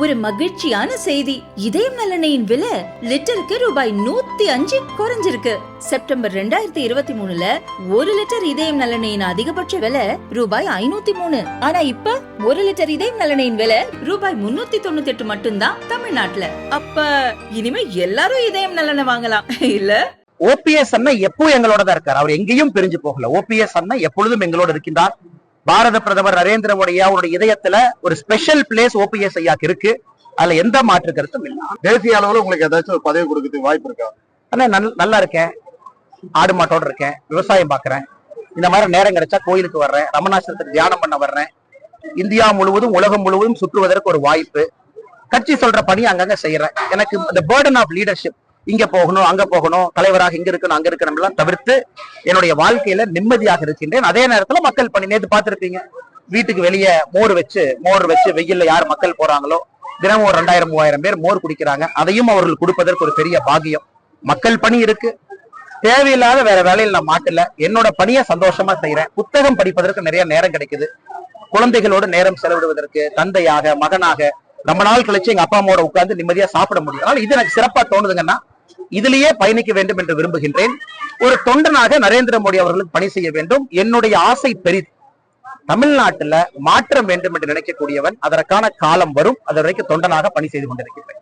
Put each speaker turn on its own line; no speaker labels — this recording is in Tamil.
ஒரு மகிழ்ச்சியான செய்தி. இதயம் நல்லெண்ணெயின் விலை லிட்டருக்கு ரூபாய் 105 குறைஞ்சிருக்கு. செப்டம்பர் 2023ல 1 லிட்டர் இதயம் நல்லெண்ணெயின் அதிகபட்ச விலை ரூபாய் 503. ஆனா இப்ப 1 லிட்டர் இதயம் நல்லெண்ணெயின் விலை ரூபாய் 398 மட்டும்தான் தமிழ்நாட்டுல. அப்ப இனிமே எல்லாரும் இதயம் நல்லெண்ணெய் வாங்கலாம் இல்ல?
ஓபிஎஸ் அண்ணா எப்போ எங்களோட தான் இருக்காரு. அவர் எங்கேயும் பிரிஞ்சு போகல. ஓபிஎஸ் அண்ணா எப்பொழுதும் எங்களோட இருக்கின்றார். பாரத பிரதமர் நரேந்திர மோடி அவருடைய இதயத்துல ஒரு ஸ்பெஷல் பிளேஸ் ஓபிஎஸ் ஐயாக்கு இருக்கு. அதுல எந்த மாற்று கருத்தும் இல்லை.
தேசிய அளவுல உங்களுக்கு ஏதாச்சும் ஒரு பதவி கொடுக்கறதுக்கு வாய்ப்பு இருக்கா?
ஆனா நல்லா இருக்கேன், ஆடு மாட்டோட இருக்கேன், விவசாயம் பாக்குறேன். இந்த மாதிரி நேரம் கிடைச்சா கோயிலுக்கு வர்றேன், ரமணாசிரத்துக்கு தியானம் பண்ண வர்றேன். இந்தியா முழுவதும் உலகம் முழுவதும் சுற்றுவதற்கு ஒரு வாய்ப்பு. கட்சி சொல்ற பணி அங்கங்க செய்யறேன். எனக்கு இந்த பேர்டன் ஆஃப் லீடர்ஷிப், இங்க போகணும் அங்க போகணும், தலைவராக இங்க இருக்கணும் அங்க இருக்கணும் எல்லாம் தவிர்த்து என்னுடைய வாழ்க்கையில நிம்மதியாக இருக்கின்றேன். அதே நேரத்துல மக்கள் பணி, நேற்று பார்த்திருப்பீங்க, வீட்டுக்கு வெளியே மோர் வச்சு வெயில்ல யார் மக்கள் போறாங்களோ தினமும் ஒரு 2000-3000 பேர் மோர் குடிக்கிறாங்க. அதையும் அவர்கள் கொடுப்பதற்கு ஒரு பெரிய பாக்கியம். மக்கள் பணி இருக்கு, தேவையில்லாத வேற வேலையில் நான் மாட்டல. என்னோட பணியை சந்தோஷமா செய்யறேன். புத்தகம் படிப்பதற்கு நிறைய நேரம் கிடைக்குது. குழந்தைகளோடு நேரம் செலவிடுவதற்கு, தந்தையாக மகனாக ரொம்ப நாள் கழிச்சு எங்க அப்பா அம்மாவோட உட்கார்ந்து நிம்மதியா சாப்பிட முடியும். அதனால இது எனக்கு சிறப்பா தோணுதுங்கன்னா இதிலேயே பயணிக்க வேண்டும் என்று விரும்புகின்றேன். ஒரு தொண்டனாக நரேந்திர மோடி அவர்களுக்கு பணி செய்ய வேண்டும். என்னுடைய ஆசை பெரிது. தமிழ்நாட்டுல மாற்றம் வேண்டும் என்று நினைக்கக்கூடியவன். அதற்கான காலம் வரும். அது வரைக்கும் தொண்டனாக பணி செய்து கொண்டிருக்கிறேன்.